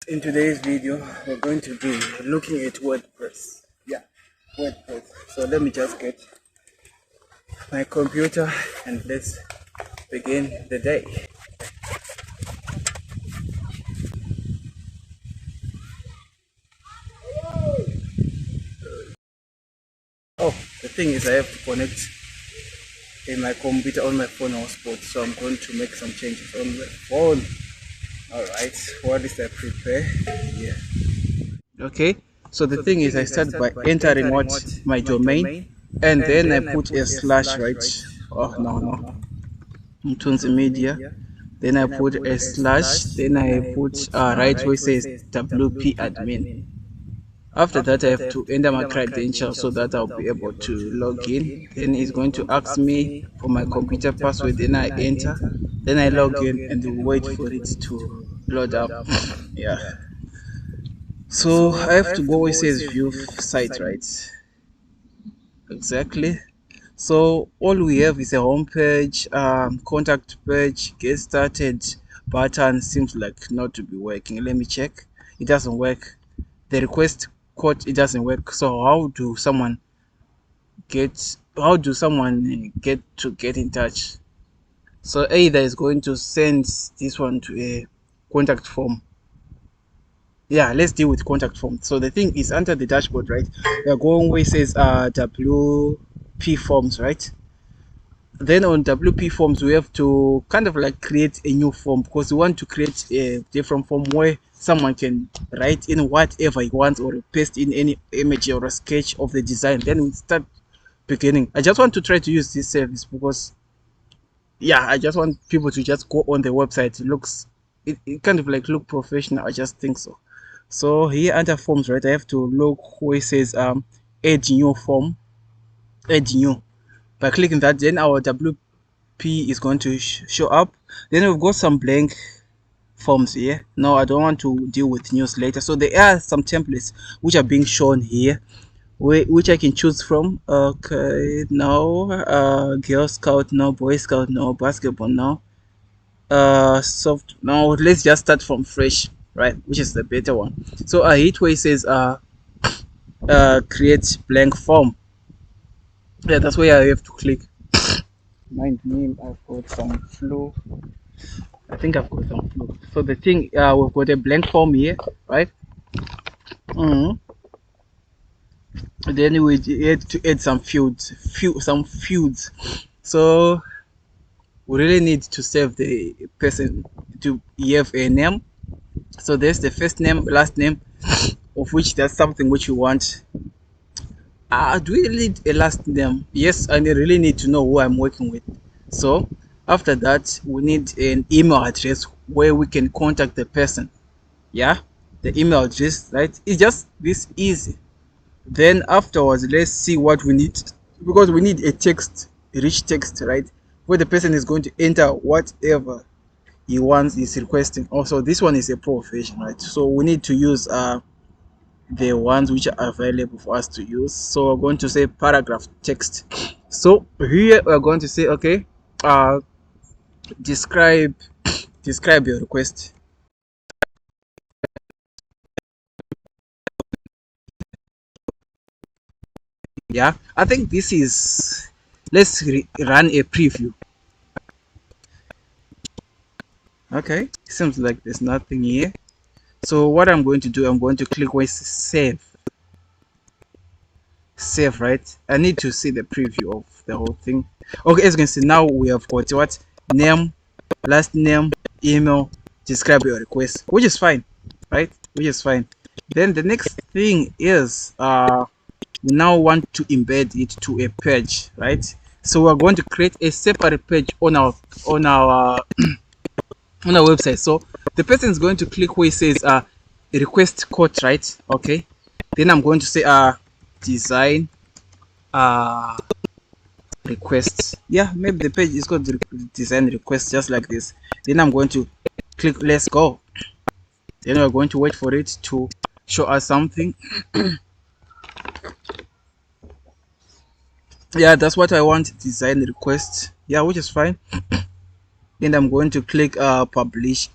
In today's video, we're going to be looking at WordPress. Yeah, WordPress. So let me just get my computer and let's begin the day. Oh, the thing is I have to connect in my computer on my phone hotspot, so I'm going to make some changes on the phone. Alright, what is I prepare? Yeah. Okay, so the thing is I start by entering what my domain, and then I put a slash, right? Oh no, Mtunzi Media. Then I put a slash, then I put right where it says WP admin. After that, I have to enter my credentials so that I'll be able to log in. Then it's going to ask me for my computer password, then I enter, then I log in and wait for it to load up. Yeah. So I have to go where it says view site, right? Exactly. So all we have is a home page, contact page, get started button. Seems like not to be working. Let me check. It doesn't work. The request code, it doesn't work. So how do someone get in touch? So either is going to send this one to a contact form. Yeah, let's deal with contact form. So the thing is under the dashboard, right? We are going where it says WP forms, right? Then on WP forms we have to kind of like create a new form, because we want to create a different form where someone can write in whatever he wants or paste in any image or a sketch of the design. Then we start beginning. I just want to try to use this service because yeah, I just want people to just go on the website. It kind of like look professional. I just think so. So here under forms, right, I have to look where it says add new form, add new. By clicking that, then our WP is going to show up. Then we've got some blank forms here. No, I don't want to deal with newsletter. So there are some templates which are being shown here, which I can choose from. Okay, no, Girl Scout, no, Boy Scout, no, basketball, no, soft. No, let's just start from fresh, right? Which is the better one. So I hit where it says create blank form. Yeah, that's where I have to click. Mind me, I've got some flu. I think I've got some flu. So the thing, we've got a blank form here, right? Mm. Then we had to add some fields, So we really need to save the person to have a name. So there's the first name, last name, of which that's something which you want. Do we need a last name? Yes, I really need to know who I'm working with. So after that, we need an email address where we can contact the person. Yeah, the email address, right? It's just this easy. Then afterwards, let's see what we need, because we need a text, a rich text, right, where the person is going to enter whatever he wants, is requesting. Also, this one is a pro version, right? So we need to use the ones which are available for us to use. So we're going to say paragraph text. So here we're going to say, okay, describe your request. Yeah, I think this is, let's run a preview. Okay, seems like there's nothing here. So what I'm going to do, I'm going to click where it says save, right? I need to see the preview of the whole thing. Okay, as you can see, now we have got what? Name, last name, email, describe your request, which is fine, right? Which is fine. Then the next thing is we now want to embed it to a page, right? So we're going to create a separate page on our on our website. So the person is going to click where it says request quote, right? Okay, then I'm going to say design requests. Yeah, maybe the page is called design requests, just like this. Then I'm going to click let's go. Then we're going to wait for it to show us something. Yeah, that's what I want, design request. Yeah, which is fine. Then I'm going to click publish.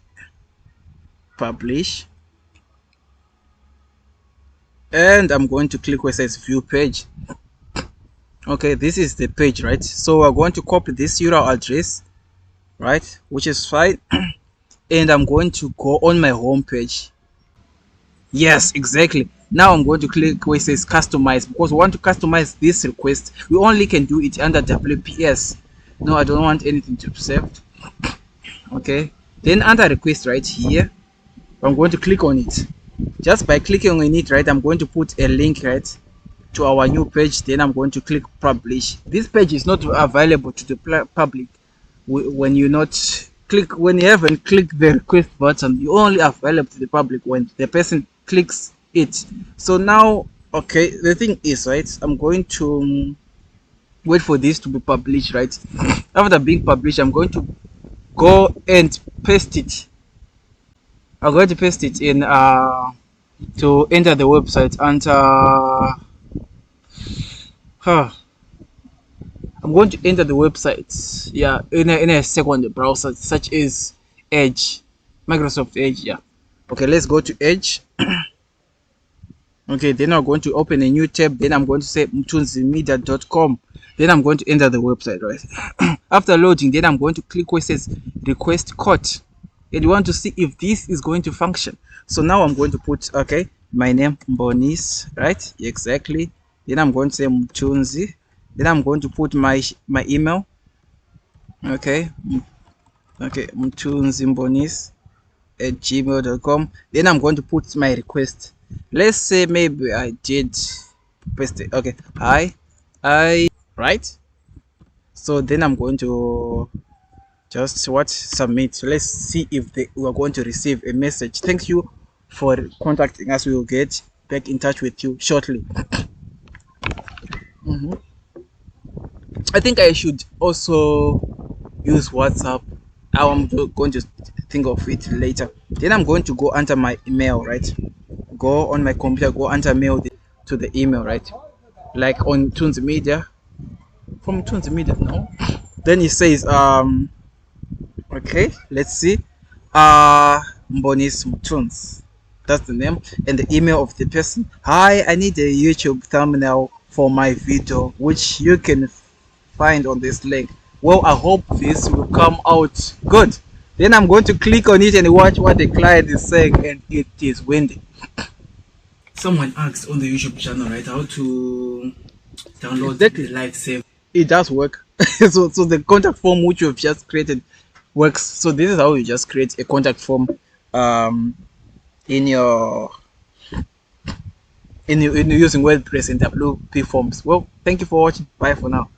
and I'm going to click where it says view page. Okay, this is the page, right? So we're going to copy this URL address, right, which is fine. And I'm going to go on my home page. Yes, exactly. Now I'm going to click where it says customize, because we want to customize this request. We only can do it under WPS. No, I don't want anything to be saved. Okay, then under request right here, I'm going to click on it. Just by clicking on it, right, I'm going to put a link, right, to our new page. Then I'm going to click publish. This page is not available to the public when you haven't clicked the request button. You only available to the public when the person clicks it. So now, okay, the thing is, right, I'm going to wait for this to be published, right? After being published, I'm going to go and paste it. I'm going to paste it in to enter the website, and I'm going to enter the website, yeah, in a second browser such as Edge, Microsoft Edge, yeah. Okay, let's go to Edge. Okay, then I'm going to open a new tab. Then I'm going to say mtunzimedia.com. Then I'm going to enter the website, right? After loading, then I'm going to click where it says request code. And you want to see if this is going to function. So now I'm going to put, okay, my name Mbonis, right? Exactly. Then I'm going to say Mtunzi. Then I'm going to put my email. Okay, okay, mtunzimbonis@gmail.com. Then I'm going to put my request. Let's say maybe I did paste it. Okay, hi, right. So then I'm going to just submit. So let's see if we are going to receive a message. Thank you for contacting us. We will get back in touch with you shortly. I think I should also use WhatsApp. I'm going to think of it later. Then I'm going to go under my email, right? Go on my computer, go under mail to the email, right? Like on Tunes Media. From Tunes Media, no. Then it says okay, let's see. Mbonis Mtunes. That's the name and the email of the person. Hi, I need a YouTube thumbnail for my video, which you can find on this link. Well, I hope this will come out good. Then I'm going to click on it and watch what the client is saying, and it is windy. Someone asked on the YouTube channel, right, how to download exactly the live save. It does work. So the contact form which you've just created works. So this is how you just create a contact form in using WordPress and WPForms. Well, thank you for watching. Bye for now.